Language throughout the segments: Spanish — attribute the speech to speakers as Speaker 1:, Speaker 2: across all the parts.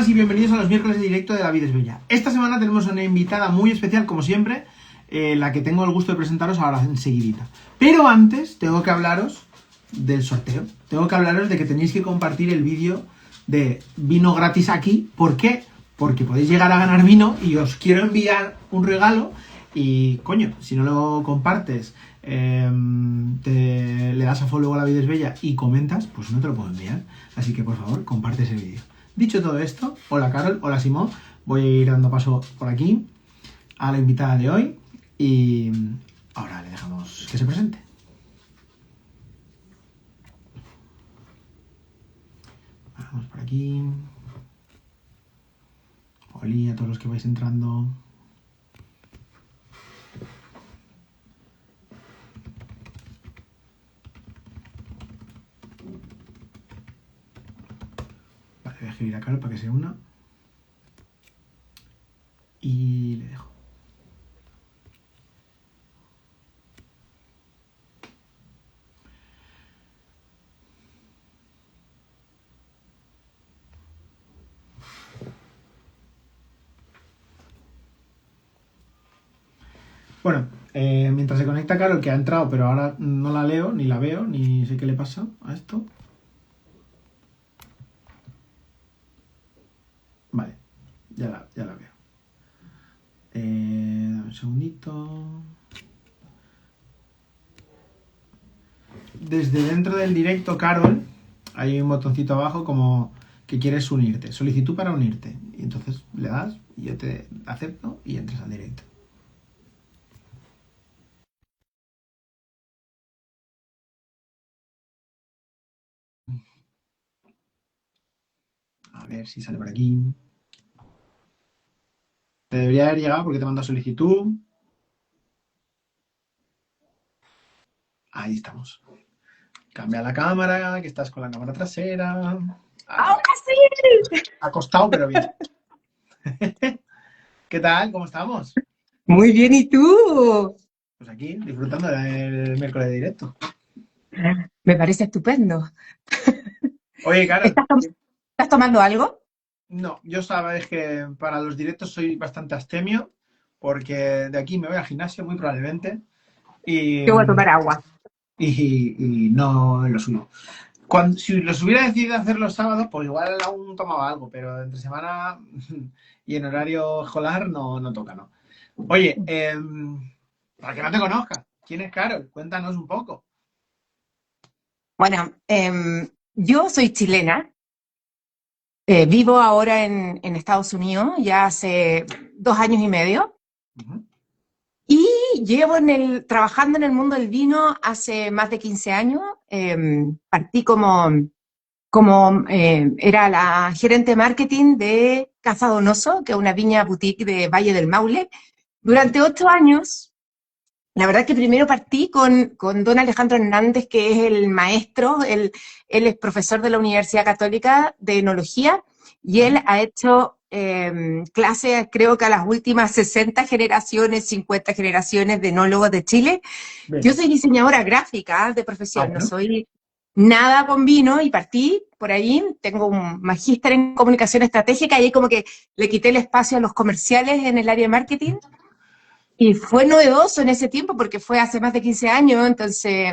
Speaker 1: buenas y bienvenidos a los miércoles de directo de La Vida es Bella. Esta semana tenemos una invitada muy especial, como siempre, la que tengo el gusto de presentaros ahora enseguidita. Pero antes tengo que hablaros del sorteo. Tengo que hablaros de que tenéis que compartir el vídeo de vino gratis aquí. ¿Por qué? Porque podéis llegar a ganar vino y os quiero enviar un regalo y, coño, si no lo compartes, le das a follow a La Vida es Bella y comentas, pues no te lo puedo enviar. Así que, por favor, comparte ese vídeo. Dicho todo esto, hola Carol, hola Simón, voy a ir dando paso por aquí a la invitada de hoy y ahora le dejamos que se presente. Vamos por aquí. Hola a todos los que vais entrando. Vale, voy a escribir a Carol para que se una. Y le dejo. Bueno, mientras se conecta Carol, que ha entrado, pero ahora no la leo, ni la veo, ni sé qué le pasa a esto. Vale, ya la veo. Dame un segundito. Desde dentro del directo, Carol, hay un botoncito abajo como que quieres unirte. Solicitud para unirte. Y entonces le das y yo te acepto y entras al directo. A ver si sale por aquí. Te debería haber llegado porque te mando solicitud. Ahí estamos. Cambia la cámara, que estás con la cámara trasera.
Speaker 2: ¡Ahora sí!
Speaker 1: Acostado, pero bien. ¿Qué tal? ¿Cómo estamos?
Speaker 2: Muy bien, ¿y tú?
Speaker 1: Pues aquí, disfrutando del miércoles de directo.
Speaker 2: Me parece estupendo.
Speaker 1: Oye, Carol.
Speaker 2: ¿Estás tomando algo?
Speaker 1: No, yo sabes que para los directos soy bastante abstemio, porque de aquí me voy al gimnasio muy probablemente y,
Speaker 2: Yo voy a tomar agua.
Speaker 1: y no lo suyo. Si los hubiera decidido hacer los sábados, pues igual aún tomaba algo, pero entre semana y en horario escolar no toca, ¿no? Oye, para que no te conozcas, ¿quién es Carol? Cuéntanos un poco.
Speaker 2: Bueno, yo soy chilena. Vivo ahora en Estados Unidos ya hace 2 años y medio.
Speaker 1: Uh-huh.
Speaker 2: Y llevo trabajando en el mundo del vino hace más de 15 años. Partí era la gerente de marketing de Casa Donoso, que es una viña boutique de Valle del Maule. Durante 8 años, la verdad que primero partí con don Alejandro Hernández, que es el maestro, él es profesor de la Universidad Católica de Enología, y él ha hecho clases, creo que a las últimas 60 generaciones, 50 generaciones de enólogos de Chile.
Speaker 1: Bien.
Speaker 2: Yo soy diseñadora gráfica de profesión,
Speaker 1: bueno.
Speaker 2: No soy nada con vino, y partí por ahí. Tengo un magíster en comunicación estratégica y ahí como que le quité el espacio a los comerciales en el área de marketing. Y fue novedoso en ese tiempo porque fue hace más de 15 años, entonces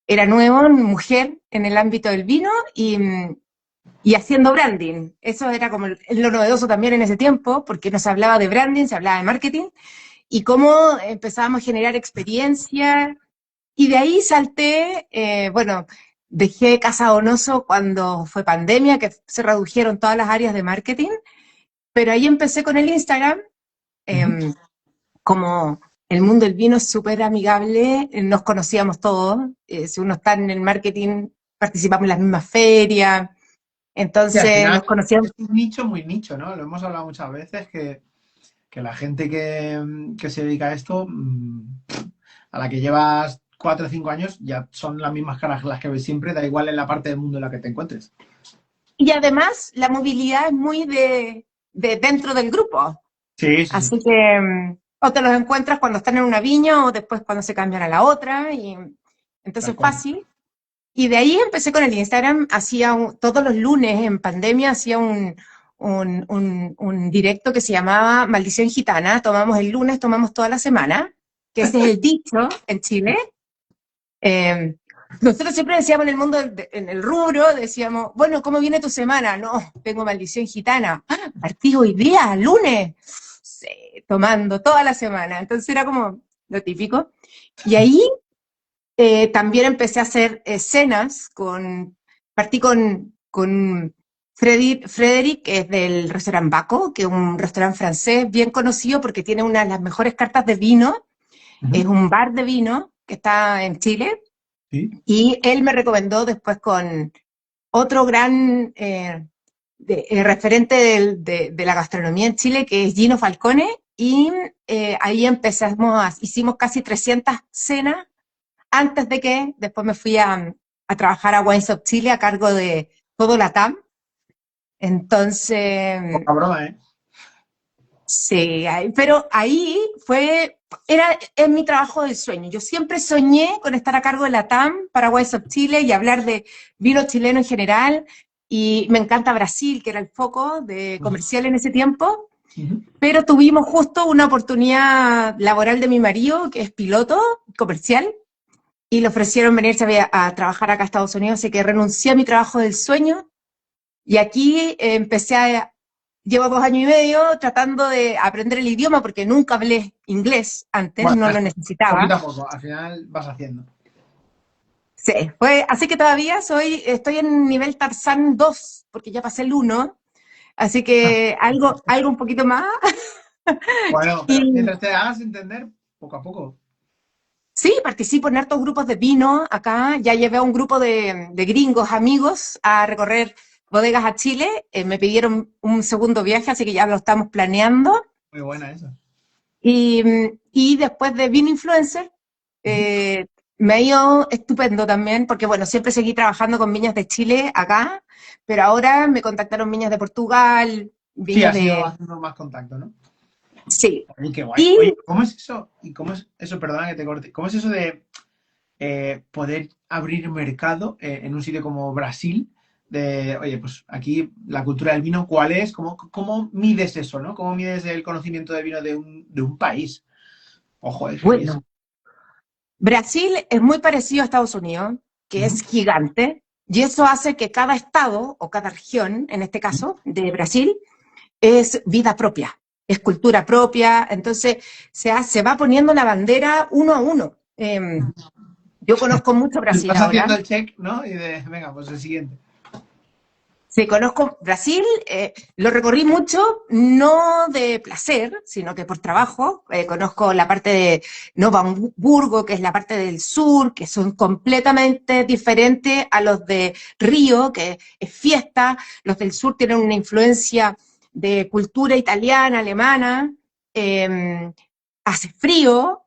Speaker 2: era nuevo, mujer en el ámbito del vino y haciendo branding. Eso era como lo novedoso también en ese tiempo, porque no se hablaba de branding, se hablaba de marketing, y cómo empezábamos a generar experiencia. Y de ahí salté, bueno, dejé Casa Donoso cuando fue pandemia, que se redujeron todas las áreas de marketing, pero ahí empecé con el Instagram. Como el mundo del vino es súper amigable, nos conocíamos todos. Si uno está en el marketing, participamos en las mismas ferias,
Speaker 1: Sí, al
Speaker 2: entonces
Speaker 1: final
Speaker 2: nos conocíamos.
Speaker 1: es un nicho muy nicho, ¿no? Lo hemos hablado muchas veces que la gente que se dedica a esto, a la que llevas 4 o 5 años, ya son las mismas caras las que ves siempre, da igual en la parte del mundo en la que te encuentres.
Speaker 2: Y además la movilidad es muy de dentro del grupo,
Speaker 1: Sí, sí,
Speaker 2: así
Speaker 1: sí.
Speaker 2: que o te los encuentras cuando están en una viña o después cuando se cambian a la otra, y
Speaker 1: Tal
Speaker 2: entonces
Speaker 1: cual.
Speaker 2: fácil. Y de ahí empecé con el Instagram, todos los lunes en pandemia hacía un directo que se llamaba Maldición Gitana, tomamos el lunes, tomamos toda la semana, que ese es el dicho en Chile. Nosotros siempre decíamos en el mundo, en el rubro, decíamos, bueno, ¿cómo viene tu semana? No, tengo maldición gitana. Ah, partí hoy día, lunes. Sí, tomando toda la semana. Entonces era como lo típico. Y ahí también empecé a hacer escenas partí con Frederic, que es del restaurant Baco, que es un restaurante francés bien conocido porque tiene una de las mejores cartas de vino. Es un bar de vino que está en Chile.
Speaker 1: Sí.
Speaker 2: Y él me recomendó después con otro gran referente de la gastronomía en Chile, que es Gino Falcone, y ahí hicimos casi 300 cenas antes de que después me fui a trabajar a Wines of Chile a cargo de todo LATAM. Entonces,
Speaker 1: Poca broma, ¿eh?
Speaker 2: sí, pero ahí es mi trabajo del sueño. Yo siempre soñé con estar a cargo de la TAM para Wines of Chile y hablar de vino chileno en general. Y me encanta Brasil, que era el foco de comercial en ese tiempo. Pero tuvimos justo una oportunidad laboral de mi marido, que es piloto comercial, y le ofrecieron venirse a trabajar acá a Estados Unidos, así que renuncié a mi trabajo del sueño. Y aquí llevo 2 años y medio tratando de aprender el idioma porque nunca hablé inglés antes,
Speaker 1: Bueno,
Speaker 2: no lo necesitaba.
Speaker 1: poquito a poco, al final vas haciendo.
Speaker 2: Sí, así que todavía estoy en nivel Tarzán 2 porque ya pasé el 1, así que algo un poquito más.
Speaker 1: Bueno, pero
Speaker 2: Y
Speaker 1: mientras te hagas entender, poco a poco.
Speaker 2: sí, participo en hartos grupos de vino acá, ya llevé a un grupo de gringos amigos a recorrer bodegas a Chile, me pidieron un segundo viaje, así que ya lo estamos planeando.
Speaker 1: Muy buena esa.
Speaker 2: Y después de Vino Influencer, me ha ido estupendo también, porque bueno, siempre seguí trabajando con viñas de Chile acá, pero ahora me contactaron viñas de Portugal,
Speaker 1: Sí,
Speaker 2: viñas
Speaker 1: has ido
Speaker 2: de...
Speaker 1: haciendo más contacto, ¿no?
Speaker 2: Sí.
Speaker 1: Oye, qué guay.
Speaker 2: Y
Speaker 1: Oye, ¿cómo es eso? ¿Y cómo es eso? Perdona que te corte. ¿Cómo es eso de poder abrir mercado en un sitio como Brasil? Oye, pues aquí la cultura del vino, ¿cuál es? ¿Cómo mides eso, no? ¿Cómo mides el conocimiento de vino de un país? Ojo, es heavy eso.
Speaker 2: bueno, Brasil es muy parecido a Estados Unidos, que
Speaker 1: Ujú,
Speaker 2: es gigante, y eso hace que cada estado, o cada región, en este
Speaker 1: ujú.
Speaker 2: caso, de Brasil, es vida propia, es cultura propia, entonces se va poniendo la bandera uno a uno. Yo conozco mucho Brasil
Speaker 1: Vas
Speaker 2: ahora.
Speaker 1: haciendo el check, ¿no? venga, pues el siguiente.
Speaker 2: Sí, conozco Brasil, lo recorrí mucho, no de placer, sino que por trabajo. Conozco la parte de Novo Hamburgo, que es la parte del sur, que son completamente diferentes a los de Río, que es fiesta. Los del sur tienen una influencia de cultura italiana, alemana. eh, Hace frío,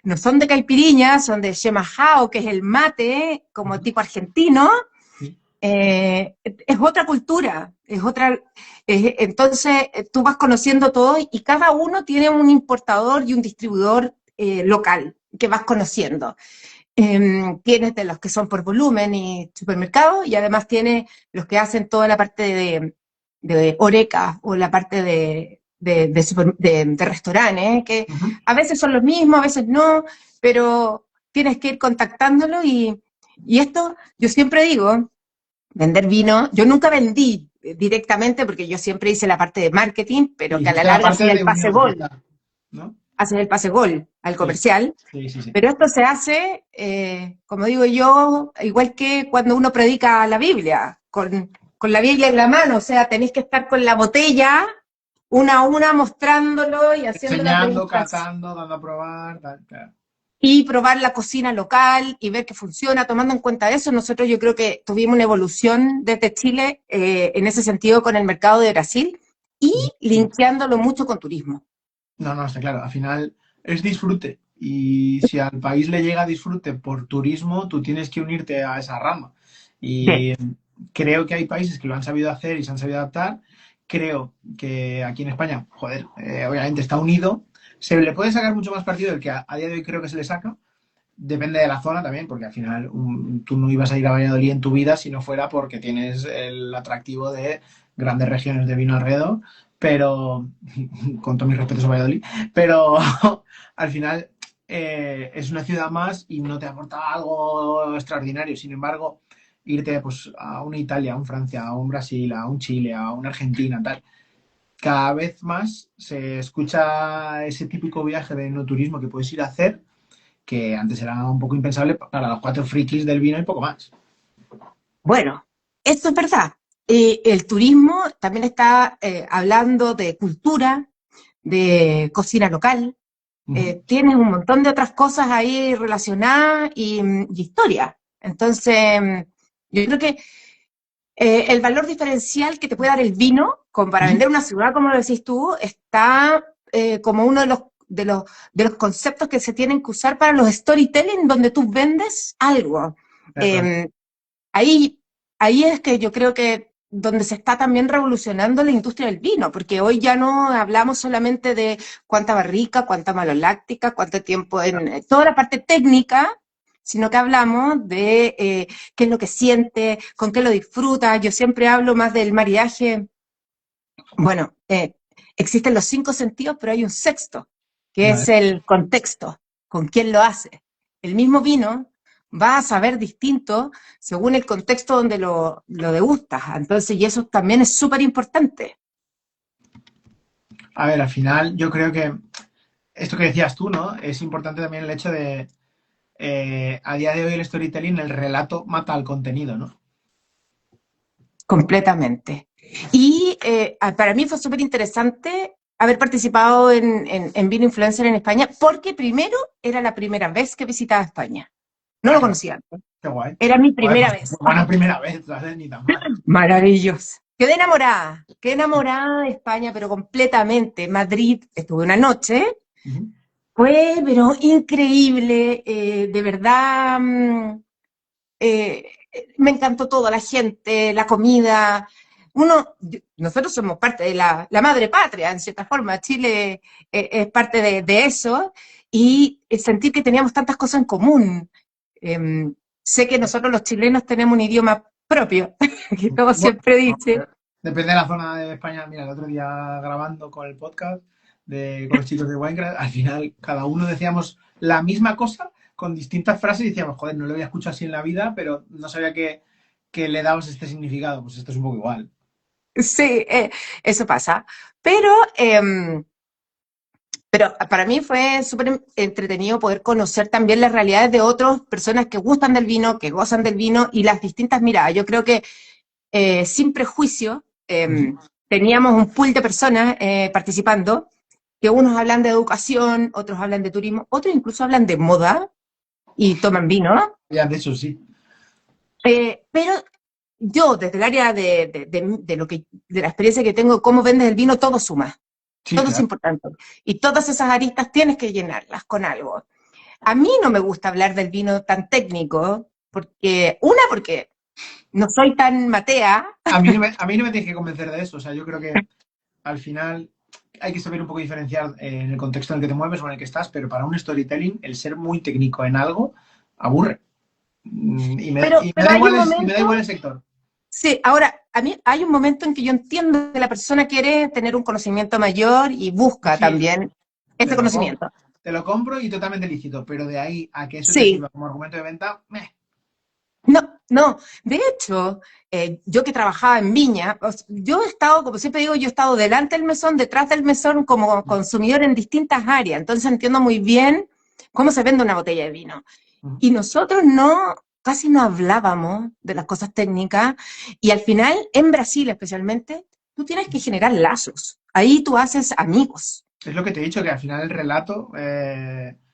Speaker 2: no son de caipiriña, son de Chemajao, que es el mate, como
Speaker 1: Ujú,
Speaker 2: tipo argentino.
Speaker 1: sí.
Speaker 2: Es otra cultura, es otra, entonces tú vas conociendo todo y cada uno tiene un importador y un distribuidor local que vas conociendo. Tienes de los que son por volumen y supermercados y además tienes los que hacen toda la parte de Oreca o la parte de restaurantes, que
Speaker 1: Ujú.
Speaker 2: a veces son los mismos, a veces no, pero tienes que ir contactándolo y esto, yo siempre digo, vender vino, yo nunca vendí directamente porque yo siempre hice la parte de marketing,
Speaker 1: Sí,
Speaker 2: pero que a la
Speaker 1: hiciste la
Speaker 2: larga
Speaker 1: parte
Speaker 2: hacía el
Speaker 1: de
Speaker 2: pase
Speaker 1: unión,
Speaker 2: gol,
Speaker 1: quizá, ¿no?
Speaker 2: haces el pase gol al
Speaker 1: Sí,
Speaker 2: comercial,
Speaker 1: sí, sí, sí.
Speaker 2: pero esto se hace, como digo yo, igual que cuando uno predica la Biblia, con la Biblia en la mano, o sea, tenéis que estar con la botella una a una mostrándolo y haciendo la
Speaker 1: Enseñando,
Speaker 2: predicación
Speaker 1: catando, dando a probar, tal, claro.
Speaker 2: y probar la cocina local y ver que funciona. Tomando en cuenta eso, nosotros yo creo que tuvimos una evolución desde Chile en ese sentido con el mercado de Brasil y linkeándolo mucho con turismo.
Speaker 1: No, no, está claro. Al final es disfrute. Y si al país le llega disfrute por turismo, tú tienes que unirte a esa rama.
Speaker 2: Sí.
Speaker 1: Y creo que hay países que lo han sabido hacer y se han sabido adaptar. Creo que aquí en España, joder, obviamente está unido. Se le puede sacar mucho más partido del que a día de hoy creo que se le saca. Depende de la zona también, porque al final tú no ibas a ir a Valladolid en tu vida si no fuera porque tienes el atractivo de grandes regiones de vino alrededor, pero, con todos mis respetos a Valladolid, pero al final es una ciudad más y no te aporta algo extraordinario. Sin embargo, irte pues, a una Italia, a un Francia, a un Brasil, a un Chile, a una Argentina, tal, cada vez más se escucha ese típico viaje de no turismo que puedes ir a hacer, que antes era un poco impensable para los cuatro frikis del vino y poco más.
Speaker 2: Bueno, esto es verdad. El turismo también está hablando de cultura, de cocina local. Tienes un montón de otras cosas ahí relacionadas y historia. Entonces, yo creo que el valor diferencial que te puede dar el vino, como para vender una ciudad, como lo decís tú, está como uno de los conceptos que se tienen que usar para los storytelling, donde tú vendes algo. Eh, ahí, ahí es que yo creo que donde se está también revolucionando la industria del vino, porque hoy ya no hablamos solamente de cuánta barrica, cuánta maloláctica, cuánto tiempo en toda la parte técnica, sino que hablamos de qué es lo que siente, con qué lo disfruta. Yo siempre hablo más del maridaje. Bueno, existen los 5 sentidos, pero hay un sexto, que
Speaker 1: Vale.
Speaker 2: es el contexto, con quién lo hace. El mismo vino va a saber distinto según el contexto donde lo degustas. Entonces, y eso también es súper importante.
Speaker 1: A ver, al final yo creo que esto que decías tú, ¿no? Es importante también el hecho de, a día de hoy el storytelling, el relato mata al contenido, ¿no?
Speaker 2: Completamente. Y para mí fue súper interesante haber participado en Vino Influencer en España, porque primero era la primera vez que visitaba España. No
Speaker 1: Ah,
Speaker 2: lo
Speaker 1: qué,
Speaker 2: conocía antes.
Speaker 1: qué guay.
Speaker 2: Era mi
Speaker 1: Joder,
Speaker 2: primera
Speaker 1: pues
Speaker 2: vez.
Speaker 1: buena primera vez, ¿sabes? Ni tan mal.
Speaker 2: Maravilloso. Quedé enamorada de España, pero completamente. Madrid, estuve una noche,
Speaker 1: Ujú.
Speaker 2: fue, pero increíble, de verdad, eh, me encantó todo, la gente, la comida. Nosotros somos parte de la madre patria, en cierta forma. Chile es parte de eso, y sentir que teníamos tantas cosas en común. Sé que nosotros los chilenos tenemos un idioma propio, que todo
Speaker 1: Bueno,
Speaker 2: siempre dice.
Speaker 1: depende de la zona de España. Mira, el otro día grabando con el podcast con los chicos de Minecraft, al final cada uno decíamos la misma cosa con distintas frases y decíamos, joder, no lo había escuchado así en la vida, pero no sabía que le dabas este significado. Pues esto es un poco igual.
Speaker 2: Sí, eso pasa. Pero para mí fue súper entretenido poder conocer también las realidades de otras personas que gustan del vino, que gozan del vino y las distintas miradas. Yo creo que sin prejuicio teníamos un pool de personas participando, que unos hablan de educación, otros hablan de turismo, otros incluso hablan de moda y toman vino.
Speaker 1: Ya, de eso sí.
Speaker 2: Pero yo, desde el área de la experiencia que tengo, cómo vendes el vino, todo suma.
Speaker 1: Sí,
Speaker 2: Todo es
Speaker 1: claro.
Speaker 2: importante. Y todas esas aristas tienes que llenarlas con algo. A mí no me gusta hablar del vino tan técnico, porque no soy tan matea.
Speaker 1: A mí no me tienes que convencer de eso. O sea, yo creo que al final hay que saber un poco diferenciar en el contexto en el que te mueves o en el que estás, pero para un storytelling, el ser muy técnico en algo aburre. Y me
Speaker 2: Pero
Speaker 1: da
Speaker 2: hay un
Speaker 1: igual y me da
Speaker 2: momento,
Speaker 1: igual el sector.
Speaker 2: sí, ahora, a mí hay un momento en que yo entiendo que la persona quiere tener un conocimiento mayor y busca
Speaker 1: Sí,
Speaker 2: también
Speaker 1: te
Speaker 2: ese
Speaker 1: lo, com-
Speaker 2: conocimiento.
Speaker 1: te lo compro y totalmente lícito, pero de ahí a que eso te
Speaker 2: Sí,
Speaker 1: sirva como argumento de venta, meh.
Speaker 2: no, no. De hecho, yo que trabajaba en Viña, yo he estado, como siempre digo, yo he estado delante del mesón, detrás del mesón como consumidor en distintas áreas, entonces entiendo muy bien cómo se vende una botella de vino. Y nosotros casi no hablábamos de las cosas técnicas, y al final, en Brasil especialmente, tú tienes que generar lazos. Ahí tú haces amigos.
Speaker 1: Es lo que te he dicho, que al final el relato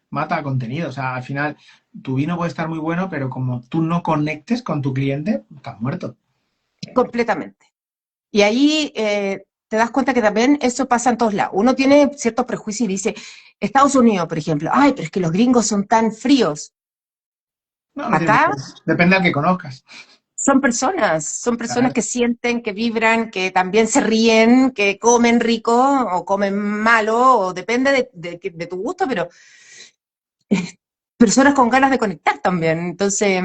Speaker 1: mata a contenido. O sea, al final tu vino puede estar muy bueno, pero como tú no conectes con tu cliente, estás muerto.
Speaker 2: Completamente. Y ahí te das cuenta que también eso pasa en todos lados. Uno tiene ciertos prejuicios y dice, Estados Unidos, por ejemplo, ay, pero es que los gringos son tan fríos.
Speaker 1: No, no tiene
Speaker 2: Acá
Speaker 1: por qué. Depende al que conozcas.
Speaker 2: son personas
Speaker 1: Claro.
Speaker 2: que sienten, que vibran, que también se ríen, que comen rico o comen malo, o depende de tu gusto, pero personas con ganas de conectar también. Entonces,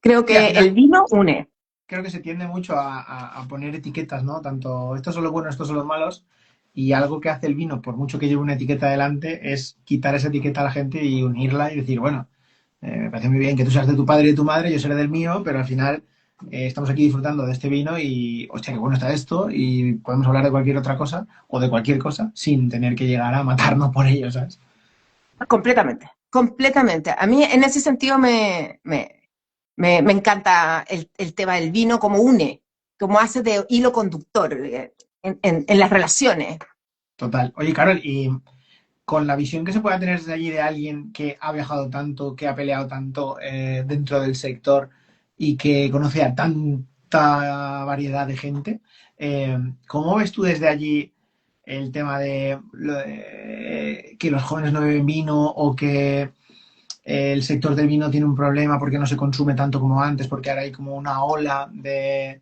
Speaker 2: creo
Speaker 1: Sí, al
Speaker 2: que
Speaker 1: final,
Speaker 2: el vino une.
Speaker 1: creo que se tiende mucho a poner etiquetas, ¿no? Tanto estos son los buenos, estos son los malos. Y algo que hace el vino, por mucho que lleve una etiqueta delante, es quitar esa etiqueta a la gente y unirla y decir, bueno, me parece muy bien que tú seas de tu padre y de tu madre, yo seré del mío, pero al final estamos aquí disfrutando de este vino y, hostia, qué bueno está esto y podemos hablar de cualquier otra cosa o de cualquier cosa sin tener que llegar a matarnos por ello, ¿sabes?
Speaker 2: Completamente, completamente. A mí en ese sentido me encanta el tema del vino como une, como hace de hilo conductor en las relaciones.
Speaker 1: Total. Oye, Carol, y con la visión que se pueda tener desde allí de alguien que ha viajado tanto, que ha peleado tanto dentro del sector y que conoce a tanta variedad de gente, ¿cómo ves tú desde allí el tema de, que los jóvenes no beben vino o que el sector del vino tiene un problema porque no se consume tanto como antes, porque ahora hay como una ola de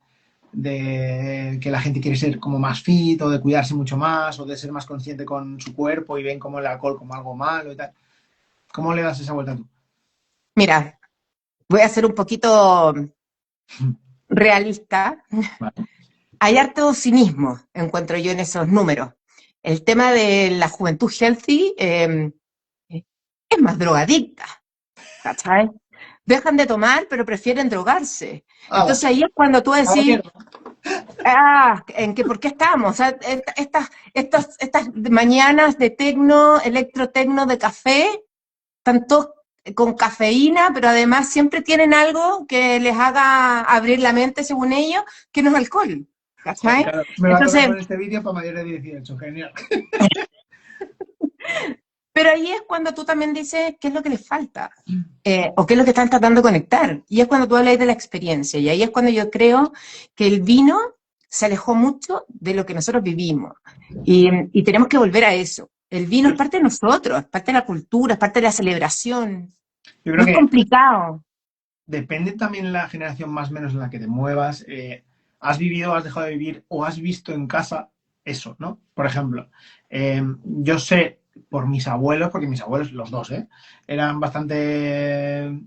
Speaker 1: que la gente quiere ser como más fit o de cuidarse mucho más o de ser más consciente con su cuerpo y ven como el alcohol como algo malo y tal? ¿Cómo le das esa vuelta tú?
Speaker 2: Mira, voy a ser un poquito realista.
Speaker 1: Vale.
Speaker 2: Hay harto cinismo, encuentro yo en esos números. El tema de la juventud healthy es más drogadicta, ¿cachai? Dejan de tomar, pero prefieren drogarse.
Speaker 1: ¡Hala!
Speaker 2: Entonces ahí es cuando tú
Speaker 1: ¡A la
Speaker 2: decís,
Speaker 1: mierda!
Speaker 2: ¿en qué, por qué estamos? O sea, estas mañanas de tecno, electrotecno de café, tanto con cafeína, pero además siempre tienen algo que les haga abrir la mente, según ellos, que no es alcohol.
Speaker 1: Joder,
Speaker 2: ¿Cachai?
Speaker 1: claro, me va a tocar
Speaker 2: Entonces,
Speaker 1: poner este vídeo para mayores de 18. Genial.
Speaker 2: pero ahí es cuando tú también dices qué es lo que les falta, o qué es lo que están tratando de conectar. Y es cuando tú hablas de la experiencia. Y ahí es cuando yo creo que el vino se alejó mucho de lo que nosotros vivimos. Y tenemos que volver a eso. El vino es parte de nosotros, es parte de la cultura, es parte de la celebración.
Speaker 1: Yo
Speaker 2: No
Speaker 1: creo
Speaker 2: es
Speaker 1: que
Speaker 2: complicado.
Speaker 1: depende también la generación más o menos en la que te muevas. ¿Has vivido, has dejado de vivir o has visto en casa eso, ¿no? Por ejemplo, yo sé por mis abuelos, porque mis abuelos, los dos, eran bastante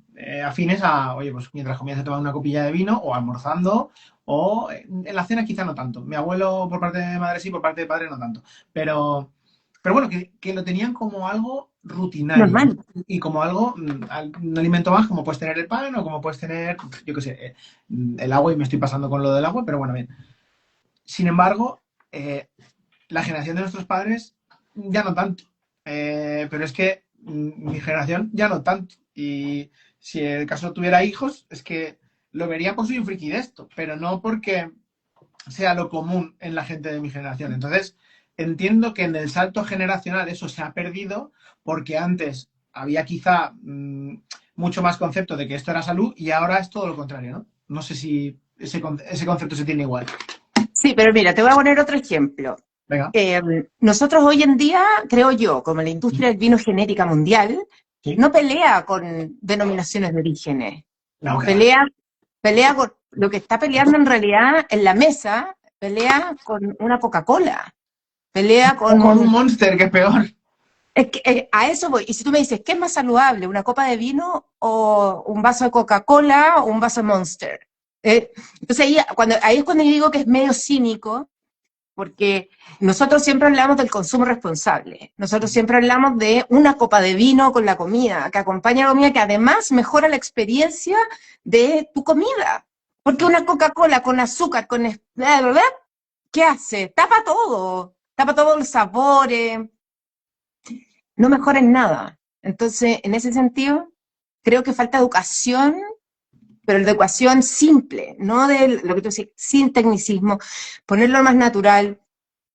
Speaker 1: afines a, oye, pues mientras comías se tomaba una copilla de vino o almorzando o en la cena quizá no tanto. Mi abuelo por parte de madre sí, por parte de padre no tanto. Pero bueno, que lo tenían como algo rutinario, ¿no?
Speaker 2: Normal.
Speaker 1: Y como algo, un alimento más, como puedes tener el pan o como puedes tener, yo qué sé, el agua, y me estoy pasando con lo del agua, pero bueno, bien. Sin embargo, la generación de nuestros padres ya no tanto. Pero es que mi generación ya no tanto. Y si el caso tuviera hijos, es que lo vería por soy un friki de esto, pero no porque sea lo común en la gente de mi generación. Entonces, entiendo que en el salto generacional eso se ha perdido porque antes había quizá mucho más concepto de que esto era salud y ahora es todo lo contrario, ¿no? No sé si ese concepto se tiene igual.
Speaker 2: Sí, pero mira, te voy a poner otro ejemplo.
Speaker 1: Venga.
Speaker 2: Nosotros hoy en día, creo yo, como la industria del vino genérica mundial,
Speaker 1: Sí.
Speaker 2: no pelea con denominaciones de orígenes,
Speaker 1: No, que va.
Speaker 2: pelea, pelea con lo que está peleando en realidad en la mesa, pelea con una Coca-Cola, pelea
Speaker 1: O con un
Speaker 2: con...
Speaker 1: Monster, que es peor.
Speaker 2: Es que, a eso voy. Y si tú me dices, ¿qué es más saludable, una copa de vino o un vaso de Coca-Cola o un vaso de Monster? Entonces ahí es cuando yo digo que es medio cínico, porque nosotros siempre hablamos del consumo responsable, nosotros siempre hablamos de una copa de vino con la comida, que acompaña la comida, que además mejora la experiencia de tu comida, porque una Coca-Cola con azúcar, bla, bla, bla, ¿qué hace? Tapa todos los sabores, no mejora en nada. Entonces, en ese sentido, creo que falta educación, pero la educación simple, no de lo que tú dices, sin tecnicismo, ponerlo más natural.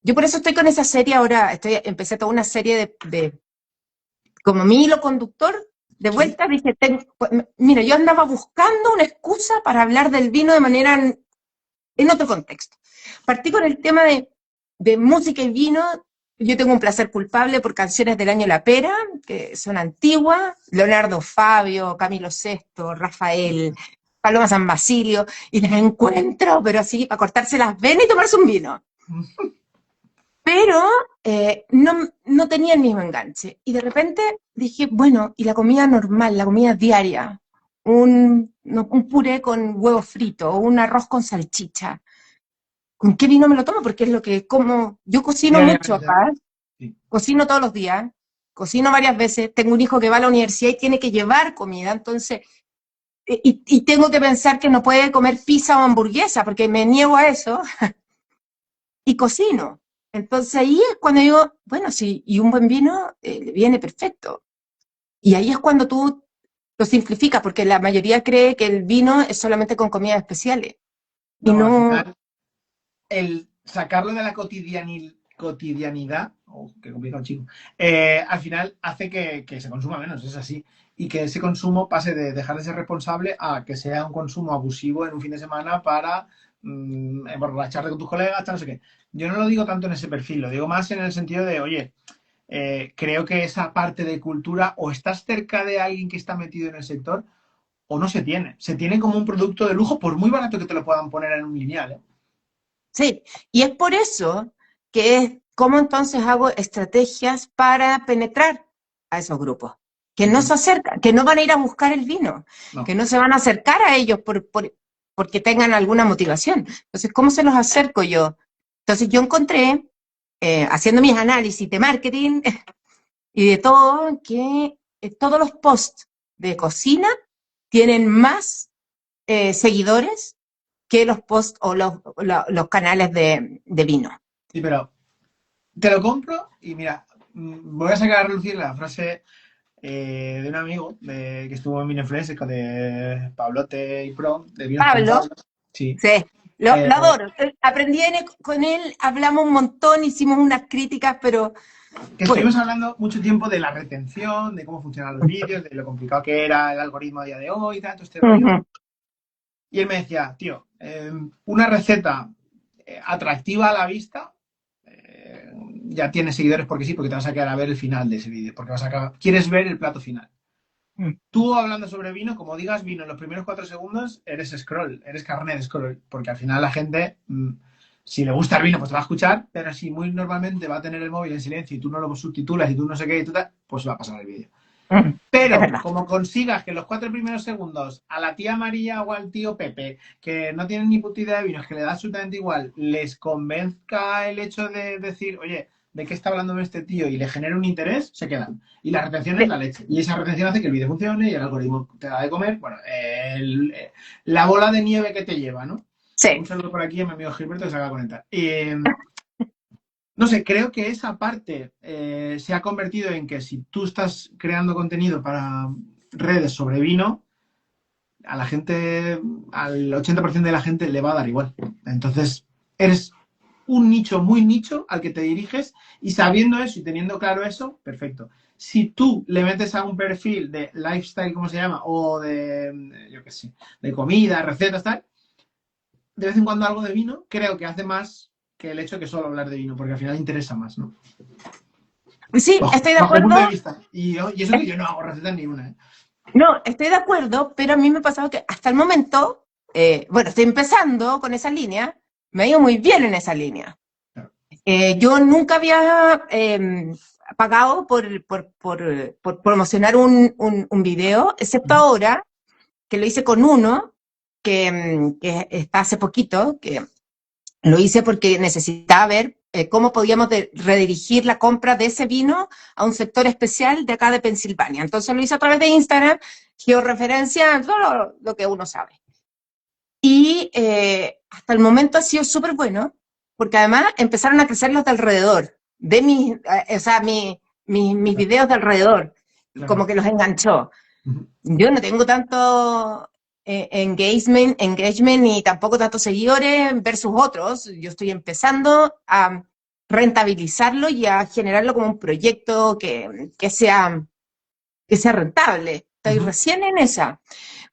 Speaker 2: Yo por eso estoy con esa serie ahora, empecé toda una serie como mi hilo conductor, de
Speaker 1: Sí.
Speaker 2: vuelta dije, mira, yo andaba buscando una excusa para hablar del vino de manera en otro contexto. Partí con el tema de música y vino. Yo tengo un placer culpable por canciones del año La Pera, que son antiguas, Leonardo Fabio, Camilo Sesto, Rafael, Paloma San Basilio, y las encuentro, pero así, para cortarse las venas y tomarse un vino. Pero no tenía el mismo enganche. Y de repente dije, bueno, y la comida normal, la comida diaria. no, un puré con huevo frito o un arroz con salchicha. ¿Con qué vino me lo tomo? Porque es lo que como. Yo cocino mucho
Speaker 1: Diariamente,
Speaker 2: acá,
Speaker 1: sí.
Speaker 2: cocino todos los días, cocino varias veces, tengo un hijo que va a la universidad y tiene que llevar comida, entonces, y tengo que pensar que no puede comer pizza o hamburguesa, porque me niego a eso, y cocino. Entonces ahí es cuando digo, bueno, sí, y un buen vino le viene perfecto. Y ahí es cuando tú lo simplificas, porque la mayoría cree que el vino es solamente con comidas especiales. Y
Speaker 1: No, al
Speaker 2: no,
Speaker 1: final, el sacarlo de la cotidianidad, oh, qué complicado, chico, al final hace que se consuma menos, es así. Y que ese consumo pase de dejar de ser responsable a que sea un consumo abusivo en un fin de semana para emborracharte con tus colegas, tal, no sé qué. Yo no lo digo tanto en ese perfil, lo digo más en el sentido de, oye, creo que esa parte de cultura o estás cerca de alguien que está metido en el sector o no se tiene. Se tiene como un producto de lujo por muy barato que te lo puedan poner en un lineal, ¿eh?
Speaker 2: sí, y es por eso que es cómo entonces hago estrategias para penetrar a esos grupos, que no
Speaker 1: Ujú.
Speaker 2: se acercan, que no van a ir a buscar el vino, que
Speaker 1: No.
Speaker 2: no se van a acercar a ellos porque tengan alguna motivación. Entonces, ¿cómo se los acerco yo? Entonces, yo encontré, haciendo mis análisis de marketing y de todo, que todos los posts de cocina tienen más seguidores que los posts o los canales de vino.
Speaker 1: Sí, pero te lo compro y mira, voy a sacar a relucir la frase de un amigo que estuvo en Minefluencers de Pablote y Pro, de Vinos con
Speaker 2: Pablo,
Speaker 1: Pablo. Sí.
Speaker 2: sí,
Speaker 1: Eh,
Speaker 2: lo adoro. Aprendí con él, hablamos un montón, hicimos unas críticas, pero
Speaker 1: que
Speaker 2: bueno.
Speaker 1: estuvimos hablando mucho tiempo de la retención, de cómo funcionan los vídeos, de lo complicado que era el algoritmo a día de hoy, tanto este rollo.
Speaker 2: Ujú.
Speaker 1: Y él me decía, tío, una receta atractiva a la vista ya tiene seguidores porque sí, porque te vas a quedar a ver el final de ese vídeo, porque quieres ver el plato final. Tú hablando sobre vino, como digas vino en los primeros 4 segundos, eres scroll, eres carnet de scroll, porque al final la gente, si le gusta el vino, pues te va a escuchar, pero si muy normalmente va a tener el móvil en silencio y tú no lo subtitulas y tú no sé qué, y tú tal, pues va a pasar el vídeo.
Speaker 2: Es
Speaker 1: Pero
Speaker 2: verdad.
Speaker 1: como consigas que los 4 primeros segundos a la tía María o al tío Pepe, que no tienen ni puta idea de vinos, que le da absolutamente igual, les convenzca el hecho de decir, oye, ¿de qué está hablando este tío? Y le genera un interés, se quedan. Y la retención es
Speaker 2: Sí,
Speaker 1: la leche. Y esa retención hace que el vídeo funcione y el algoritmo te da de comer. Bueno, la bola de nieve que te lleva, ¿no? Un
Speaker 2: sí.
Speaker 1: saludo por aquí a mi amigo Gilberto que se acaba de conectar. No sé, creo que esa parte se ha convertido en que si tú estás creando contenido para redes sobre vino, a la gente, al 80% de la gente le va a dar igual. Entonces, eres un nicho muy nicho al que te diriges y sabiendo eso y teniendo claro eso, perfecto. Si tú le metes a un perfil de lifestyle, ¿cómo se llama? O de, yo qué sé, de comida, recetas, tal, de vez en cuando algo de vino, creo que hace más que el hecho que solo hablar de vino, porque al final interesa más, ¿no?
Speaker 2: Sí,
Speaker 1: Bajo,
Speaker 2: estoy de
Speaker 1: bajo mi
Speaker 2: acuerdo.
Speaker 1: punto de vista. Y eso que yo no hago recetas ni una, ¿eh?
Speaker 2: No, estoy de acuerdo, pero a mí me ha pasado que hasta el momento, bueno, estoy empezando con esa línea, me ha ido muy bien en esa línea.
Speaker 1: Claro.
Speaker 2: Yo nunca había pagado por promocionar un video, excepto ahora, que lo hice con uno, que está hace poquito, que lo hice porque necesitaba ver cómo podíamos redirigir la compra de ese vino a un sector especial de acá de Pensilvania. Entonces lo hice a través de Instagram, georreferencia, todo lo que uno sabe. Y hasta el momento ha sido súper bueno, porque además empezaron a crecer los de alrededor, de o sea, mis
Speaker 1: Claro,
Speaker 2: videos de alrededor,
Speaker 1: claro.
Speaker 2: como que los enganchó.
Speaker 1: Ujú.
Speaker 2: Yo no tengo tanto engagement ni tampoco tantos seguidores versus otros. Yo estoy empezando a rentabilizarlo y a generarlo como un proyecto que sea rentable. Estoy
Speaker 1: Ujú.
Speaker 2: recién en esa,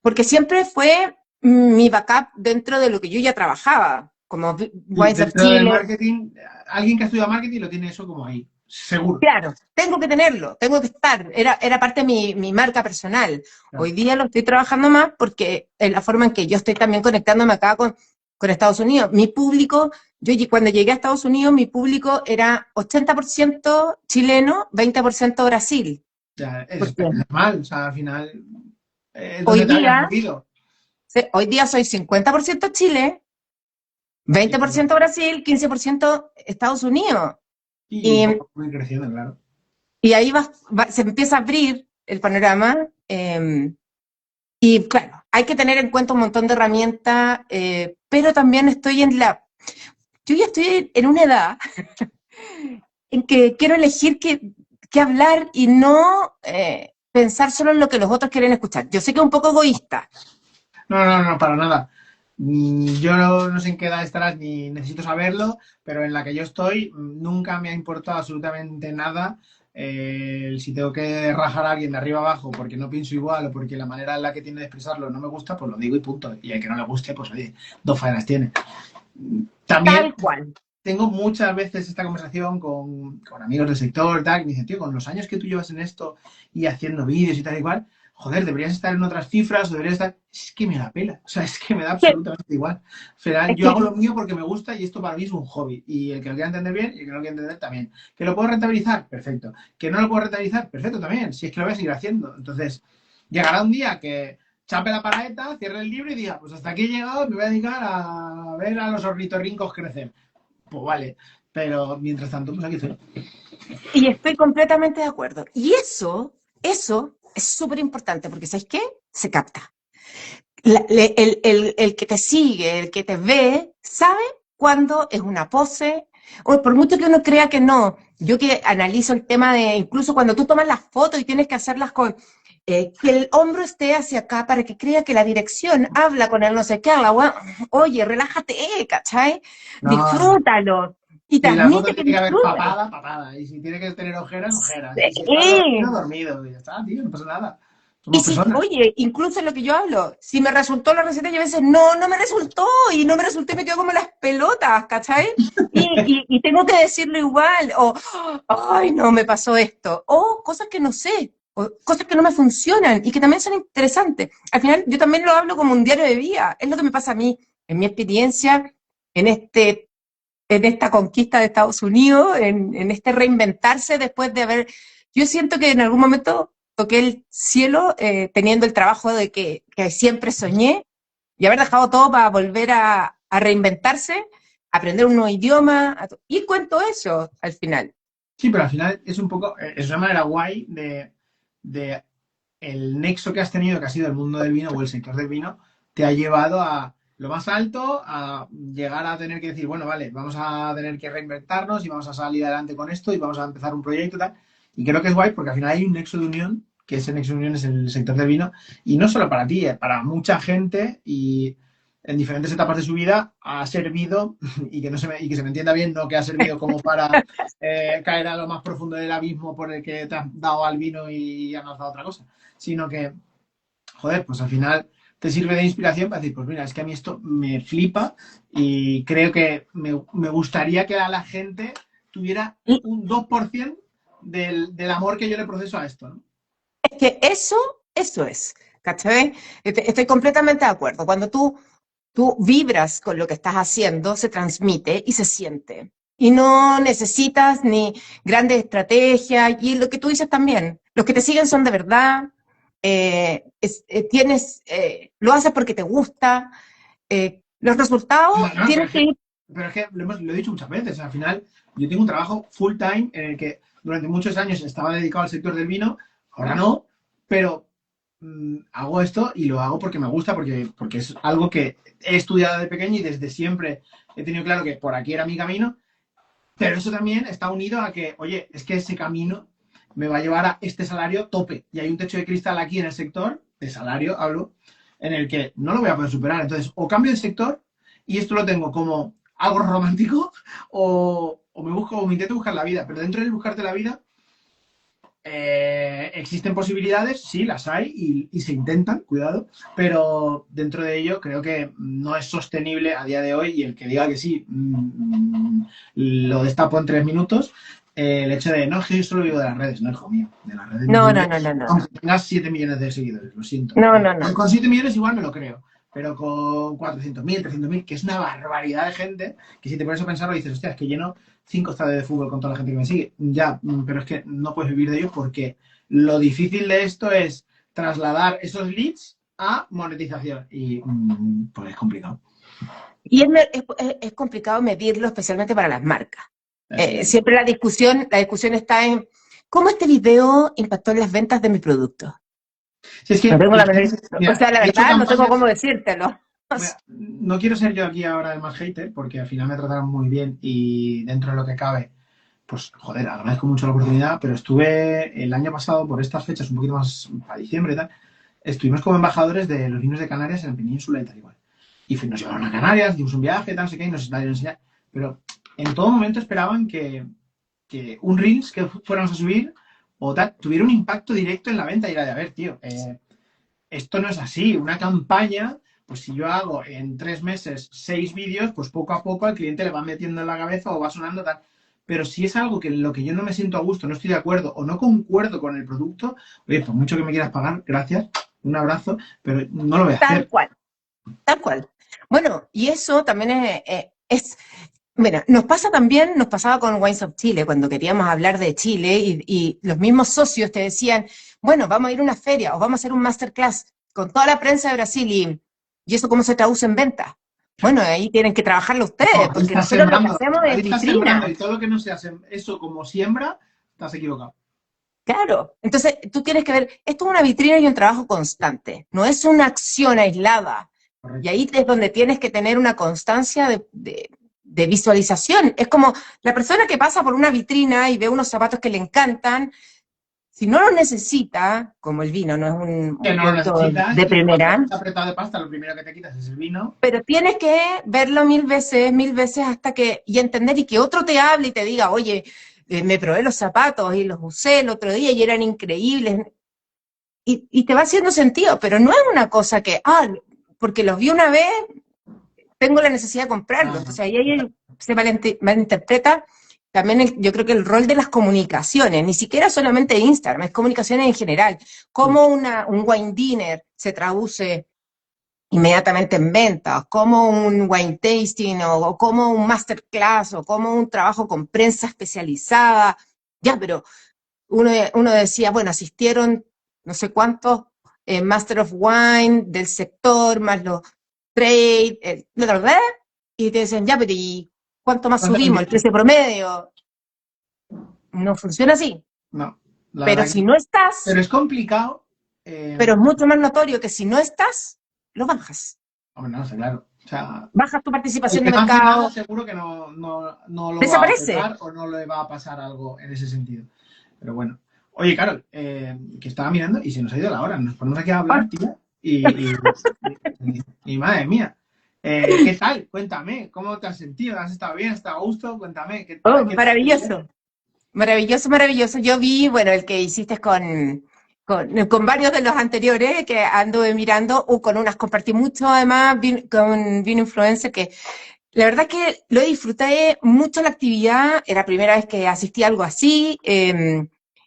Speaker 2: porque siempre fue mi backup dentro de lo que yo ya trabajaba, como
Speaker 1: Sí,
Speaker 2: Wines of
Speaker 1: dentro del
Speaker 2: Chile.
Speaker 1: marketing, alguien que estudia marketing lo tiene eso como ahí, seguro.
Speaker 2: Claro, tengo que tenerlo, tengo que estar. Era parte de mi marca personal. Hoy
Speaker 1: Claro.
Speaker 2: día lo estoy trabajando más porque es la forma en que yo estoy también conectándome acá con Estados Unidos. Mi público, cuando llegué a Estados Unidos, mi público era 80% chileno, 20% Brasil.
Speaker 1: Ya, es
Speaker 2: Porque
Speaker 1: normal, o sea, al final.
Speaker 2: Hoy
Speaker 1: ¿Dónde te habías
Speaker 2: día,
Speaker 1: movido?
Speaker 2: hoy día soy 50% Chile,
Speaker 1: Sí,
Speaker 2: 20% Brasil, 15% Estados Unidos.
Speaker 1: y
Speaker 2: Y,
Speaker 1: poco a poco creciendo, claro.
Speaker 2: y ahí se empieza a abrir el panorama. Y claro, hay que tener en cuenta un montón de herramientas, pero también yo ya estoy en una edad en que quiero elegir qué hablar y no pensar solo en lo que los otros quieren escuchar. Yo sé que es un poco egoísta.
Speaker 1: No, no, no, para nada. Yo no sé en qué edad estarás ni necesito saberlo, pero en la que yo estoy nunca me ha importado absolutamente nada si tengo que rajar a alguien de arriba abajo porque no pienso igual o porque la manera en la que tiene de expresarlo no me gusta, pues lo digo y punto. Y al que no le guste, pues oye, dos faenas tiene. También
Speaker 2: Tal cual.
Speaker 1: tengo muchas veces esta conversación con amigos del sector y tal, que me dicen, tío, con los años que tú llevas en esto y haciendo vídeos y tal y cual, joder, deberías estar en otras cifras o deberías estar... Es que me da pela, o sea, es que me da absolutamente igual. O sea,
Speaker 2: Es
Speaker 1: yo
Speaker 2: que,
Speaker 1: hago lo mío porque me gusta y esto para mí es un hobby. Y el que lo quiera entender bien y el que no lo quiera entender también. ¿Que lo puedo rentabilizar? Perfecto. ¿Que no lo puedo rentabilizar? Perfecto también. Si es que lo voy a seguir haciendo. Entonces, llegará un día que chape la paraeta, cierre el libro y diga, pues hasta aquí he llegado y me voy a dedicar a ver a los ornitorrincos crecer. Pues vale, pero mientras tanto, pues aquí estoy.
Speaker 2: y estoy completamente de acuerdo. Y eso es súper importante, porque ¿sabes qué? Se capta. El que te sigue, el que te ve, sabe cuándo es una pose, o por mucho que uno crea que no. Yo que analizo el tema de, incluso cuando tú tomas las fotos y tienes que hacerlas con, que el hombro esté hacia acá para que crea que la dirección habla con el no sé qué, oye, relájate, ¿cachai?
Speaker 1: No, no.
Speaker 2: Disfrútalo. Y
Speaker 1: Si la foto
Speaker 2: transmite que
Speaker 1: tiene que haber
Speaker 2: disfrutas.
Speaker 1: papada, papada. Y si tiene que tener ojeras, ojeras. Y si está dormido,
Speaker 2: Sí.
Speaker 1: dormido. Y ya está, tío, no pasa nada.
Speaker 2: Y
Speaker 1: Somos
Speaker 2: si,
Speaker 1: personas.
Speaker 2: oye, incluso en lo que yo hablo, si me resultó la receta, yo a veces no me resultó y no me resultó y me quedo como las pelotas, ¿cachai? Y tengo que decirlo igual, o, ay, no, me pasó esto, o cosas que no sé, o cosas que no me funcionan y que también son interesantes. Al final, yo también lo hablo como un diario de vida, es lo que me pasa a mí, en mi experiencia, en en esta conquista de Estados Unidos, en este reinventarse después de haber, yo siento que en algún momento toqué el cielo teniendo el trabajo que siempre soñé y haber dejado todo para volver a reinventarse, aprender un nuevo idioma, y cuento eso al final.
Speaker 1: Sí, pero al final es un poco, es una manera guay de el nexo que has tenido, que ha sido el mundo del vino o el sector del vino, te ha llevado a lo más alto, a llegar a tener que decir, bueno, vale, vamos a tener que reinventarnos y vamos a salir adelante con esto y vamos a empezar un proyecto y tal. Y creo que es guay porque al final hay un nexo de unión, que ese nexo de unión es el sector del vino, y no solo para ti, para mucha gente y en diferentes etapas de su vida ha servido, y que se me entienda bien, no que ha servido como para caer a lo más profundo del abismo por el que te has dado al vino y has dado otra cosa, sino que, joder, pues al final te sirve de inspiración para decir, pues mira, es que a mí esto me flipa y creo que me gustaría que a la gente tuviera
Speaker 2: Y
Speaker 1: un 2% del amor que yo le proceso a esto, ¿no?
Speaker 2: es que eso es, ¿cachai? Estoy completamente de acuerdo. Cuando tú vibras con lo que estás haciendo, se transmite y se siente. Y no necesitas ni grandes estrategias. Y lo que tú dices también, los que te siguen son de verdad. Lo haces porque te gusta. Los resultados
Speaker 1: No, no,
Speaker 2: tienen que ir.
Speaker 1: pero es que lo he dicho muchas veces. Al final, yo tengo un trabajo full time en el que durante muchos años estaba dedicado al sector del vino, ahora no, pero hago esto y lo hago porque me gusta, porque es algo que he estudiado de pequeño y desde siempre he tenido claro que por aquí era mi camino, pero eso también está unido a que, oye, es que ese camino me va a llevar a este salario tope y hay un techo de cristal aquí en el sector, de salario hablo, en el que no lo voy a poder superar. Entonces, o cambio de sector y esto lo tengo como algo romántico o me busco o me intento buscar la vida, pero dentro de buscarte la vida existen posibilidades, sí, las hay y se intentan, cuidado, pero dentro de ello creo que no es sostenible a día de hoy y el que diga que sí, lo destapo en 3 minutos, el hecho de, no, es que yo solo vivo de las redes, no, hijo mío, de las redes no
Speaker 2: No,
Speaker 1: vivo,
Speaker 2: no, no, no, no, no.
Speaker 1: aunque tengas 7 millones de seguidores, lo siento.
Speaker 2: No, no, no.
Speaker 1: Con 7 millones igual me lo creo, pero con 400.000, 300.000, que es una barbaridad de gente, que si te pones a pensarlo dices, hostia, es que lleno 5 estadios de fútbol con toda la gente que me sigue. Ya, pero es que no puedes vivir de ello porque lo difícil de esto es trasladar esos leads a monetización. Y pues es complicado.
Speaker 2: Y es complicado medirlo, especialmente para las marcas.
Speaker 1: Sí.
Speaker 2: Siempre la discusión está en cómo este video impactó en las ventas de mi producto.
Speaker 1: Sí, es que,
Speaker 2: No tengo la menor,
Speaker 1: mira,
Speaker 2: o sea, la
Speaker 1: he hecho
Speaker 2: verdad, no tengo
Speaker 1: campañas.
Speaker 2: cómo decírtelo.
Speaker 1: Mira, no quiero ser yo aquí ahora el más hater, porque al final me trataron muy bien y dentro de lo que cabe, pues joder, agradezco mucho la oportunidad, pero estuve el año pasado, por estas fechas, un poquito más para diciembre y tal, estuvimos como embajadores de los vinos de Canarias en la península y tal igual. Y nos llevaron a Canarias, dimos un viaje, tal, no sé qué, y nos enseñaron a enseñar. Pero en todo momento esperaban que un Reels que fuéramos a subir o tal, tuviera un impacto directo en la venta y era de, a ver, tío, esto no es así. Una campaña, pues si yo hago en 3 meses 6 vídeos, pues poco a poco al cliente le va metiendo en la cabeza o va sonando tal. Pero si es algo que en lo que yo no me siento a gusto, no estoy de acuerdo o no concuerdo con el producto, oye, por mucho que me quieras pagar, gracias, un abrazo, pero no lo voy a
Speaker 2: Tal
Speaker 1: hacer.
Speaker 2: cual, tal cual. Bueno, y eso también bueno, nos pasaba con Wines of Chile, cuando queríamos hablar de Chile y los mismos socios te decían, bueno, vamos a ir a una feria o vamos a hacer un masterclass con toda la prensa de Brasil y eso cómo se traduce en venta. Bueno, ahí tienen que trabajarlo ustedes,
Speaker 1: No, ahí
Speaker 2: porque
Speaker 1: estás
Speaker 2: nosotros lo que
Speaker 1: sembrando,
Speaker 2: hacemos
Speaker 1: ahí
Speaker 2: es
Speaker 1: estás sembrando
Speaker 2: vitrina.
Speaker 1: y todo lo que no sea eso como siembra, estás equivocado.
Speaker 2: Claro, entonces tú tienes que ver, esto es una vitrina y un trabajo constante, no es una acción aislada. Y
Speaker 1: Correcto.
Speaker 2: ahí es donde tienes que tener una constancia de visualización. Es como la persona que pasa por una vitrina y ve unos zapatos que le encantan, si no los necesita, como el vino, no es
Speaker 1: Que
Speaker 2: un
Speaker 1: no lo
Speaker 2: producto
Speaker 1: necesitas
Speaker 2: de
Speaker 1: y cuando
Speaker 2: primera,
Speaker 1: estás apretado de pasta, lo primero que te quitas es el vino.
Speaker 2: pero tienes que verlo mil veces hasta que, y entender y que otro te hable y te diga, oye, me probé los zapatos y los usé el otro día y eran increíbles. Y te va haciendo sentido, pero no es una cosa que, porque los vi una vez, tengo la necesidad de comprarlo.
Speaker 1: No, no.
Speaker 2: Entonces ahí se malinterpreta también yo creo que el rol de las comunicaciones, ni siquiera solamente de Instagram, es comunicaciones en general. Cómo un wine dinner se traduce inmediatamente en ventas, como un wine tasting o como un masterclass o como un trabajo con prensa especializada. Ya, pero uno decía, bueno, asistieron no sé cuántos Master of Wine del sector, más los trade, la verdad, y te dicen, ya, pero ¿y cuánto más
Speaker 1: ¿Cuánto
Speaker 2: subimos? El
Speaker 1: vendiste?
Speaker 2: precio promedio. No funciona así.
Speaker 1: No, la
Speaker 2: Pero
Speaker 1: verdad que
Speaker 2: si
Speaker 1: no.
Speaker 2: no estás,
Speaker 1: Pero es complicado.
Speaker 2: pero es mucho más notorio que si no estás, lo bajas.
Speaker 1: Hombre, no sé, claro. O sea,
Speaker 2: Bajas tu
Speaker 1: el
Speaker 2: participación de
Speaker 1: que no hace nada
Speaker 2: mercado,
Speaker 1: seguro que no lo va a
Speaker 2: desaparece.
Speaker 1: petar o no le va a pasar algo en ese sentido. Pero bueno. Oye, Carol, que estaba mirando y se nos ha ido la hora. Nos ponemos aquí a
Speaker 2: Ah,
Speaker 1: hablar, tía. Y madre mía. ¿Qué tal? Cuéntame, ¿cómo te has sentido? ¿Has estado bien? ¿Has estado a gusto? Cuéntame,
Speaker 2: oh,
Speaker 1: ¿qué tal?
Speaker 2: maravilloso. Maravilloso, maravilloso. Yo vi, bueno, el que hiciste con varios de los anteriores que anduve mirando, con unas compartí mucho, además, con Vino Influencer, que la verdad que lo disfruté mucho la actividad, era la primera vez que asistí a algo así.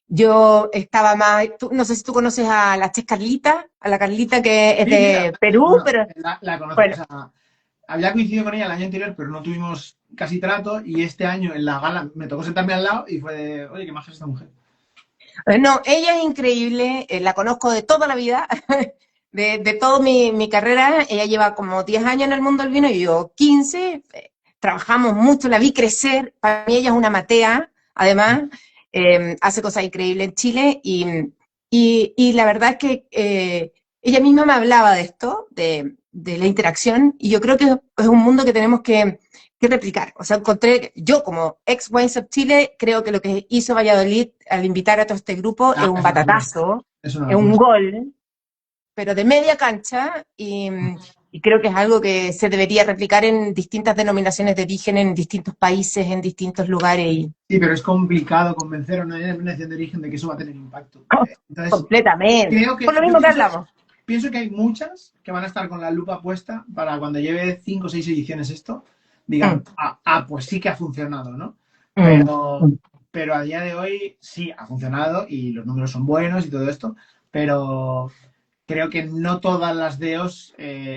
Speaker 2: Yo estaba más, no sé si tú conoces a la Chef Carlita, a la Carlita que es
Speaker 1: Sí, sí,
Speaker 2: de Perú,
Speaker 1: bueno,
Speaker 2: pero
Speaker 1: la conozco. O
Speaker 2: bueno,
Speaker 1: sea, había coincidido con ella el año anterior, pero no tuvimos casi trato. Y este año en la gala me tocó sentarme al lado y fue de, oye, qué maja es esta mujer.
Speaker 2: no, ella es increíble, la conozco de toda la vida, de toda mi carrera. Ella lleva como 10 años en el mundo del vino y yo 15. Trabajamos mucho, la vi crecer. Para mí ella es una matea, además, hace cosas increíbles en Chile y la verdad es que ella misma me hablaba de esto, de la interacción, y yo creo que es un mundo que tenemos que replicar. O sea, encontré, yo como ex Wines of Chile, creo que lo que hizo Valladolid al invitar a todo este grupo es
Speaker 1: Ah,
Speaker 2: un
Speaker 1: es una locura.
Speaker 2: batatazo,
Speaker 1: Es una
Speaker 2: es un
Speaker 1: locura.
Speaker 2: gol, pero de media cancha, y creo que es algo que se debería replicar en distintas denominaciones de origen, en distintos países, en distintos lugares, y
Speaker 1: Sí, pero es complicado convencer a una denominación de origen de que eso va a tener impacto. Entonces,
Speaker 2: completamente.
Speaker 1: creo
Speaker 2: Por
Speaker 1: que,
Speaker 2: lo
Speaker 1: yo
Speaker 2: mismo que hablamos.
Speaker 1: pienso que hay muchas que van a estar con la lupa puesta para cuando lleve 5 o 6 ediciones esto, digan,
Speaker 2: Mm,
Speaker 1: pues sí que ha funcionado, ¿no?
Speaker 2: mm,
Speaker 1: Pero,
Speaker 2: mm.
Speaker 1: pero a día de hoy sí ha funcionado y los números son buenos y todo esto, pero creo que no todas las DEOs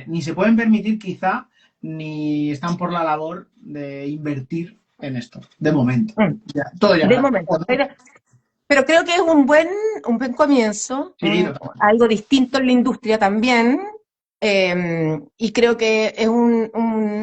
Speaker 1: ni se pueden permitir quizá, ni están por la labor de invertir en esto, de momento.
Speaker 2: Mm.
Speaker 1: Todo
Speaker 2: De
Speaker 1: llegará.
Speaker 2: momento.
Speaker 1: ¿O no?
Speaker 2: Pero creo que es un buen comienzo,
Speaker 1: Sí, totalmente.
Speaker 2: algo distinto en la industria también, y creo que es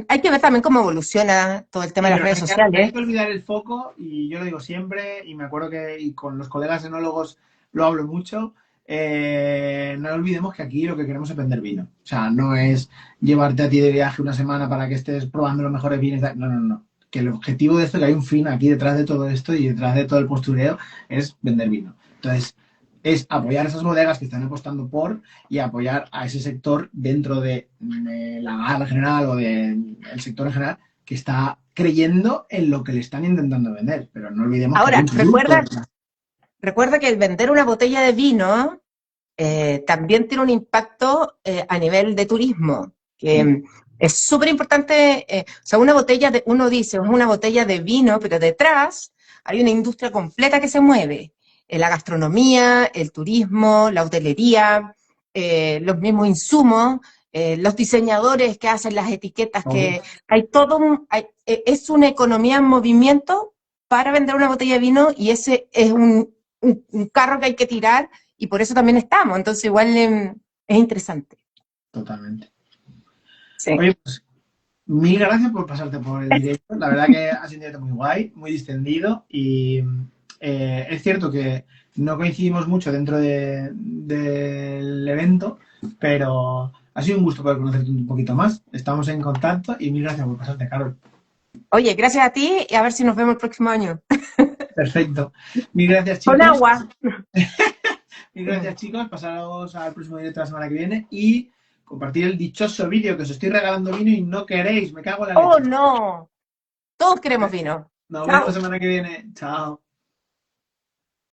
Speaker 2: hay que ver también cómo evoluciona todo el tema
Speaker 1: Sí,
Speaker 2: de las
Speaker 1: pero
Speaker 2: redes
Speaker 1: no hay
Speaker 2: sociales.
Speaker 1: que olvidar el foco, y yo lo digo siempre, y me acuerdo que y con los colegas enólogos lo hablo mucho. No olvidemos que aquí lo que queremos es vender vino. O sea, no es llevarte a ti de viaje una semana para que estés probando los mejores vinos. No, no, no. Que el objetivo de esto, que hay un fin aquí detrás de todo esto y detrás de todo el postureo, es vender vino. Entonces, es apoyar a esas bodegas que están apostando por y apoyar a ese sector dentro de la gala general o del sector en general que está creyendo en lo que le están intentando vender. Pero no olvidemos que hay
Speaker 2: Ahora,
Speaker 1: un producto
Speaker 2: recuerda,
Speaker 1: detrás.
Speaker 2: recuerda que el vender una botella de vino también tiene un impacto a nivel de turismo, que es súper importante. O sea, una botella uno dice, es una botella de vino, pero detrás hay una industria completa que se mueve. La gastronomía, el turismo, la hotelería, los mismos insumos, los diseñadores que hacen las etiquetas,
Speaker 1: Todo.
Speaker 2: que hay todo es una economía en movimiento para vender una botella de vino y ese es un carro que hay que tirar y por eso también estamos. Entonces, igual es interesante.
Speaker 1: Totalmente.
Speaker 2: Sí.
Speaker 1: Oye, pues mil gracias por pasarte por el directo. La verdad que ha sido un directo muy guay, muy distendido y es cierto que no coincidimos mucho dentro del evento, pero ha sido un gusto poder conocerte un poquito más. Estamos en contacto y mil gracias por pasarte, Carol.
Speaker 2: Oye, gracias a ti y a ver si nos vemos el próximo año.
Speaker 1: Perfecto. Mil gracias,
Speaker 2: Con
Speaker 1: chicos.
Speaker 2: agua.
Speaker 1: Mil gracias, chicos. Pasaros al próximo directo la semana que viene y compartir el dichoso vídeo que os estoy regalando vino y no queréis. Me cago en la
Speaker 2: Oh,
Speaker 1: leche.
Speaker 2: no. Todos queremos vino.
Speaker 1: Nos vemos la
Speaker 2: Chao.
Speaker 1: semana que viene. Chao.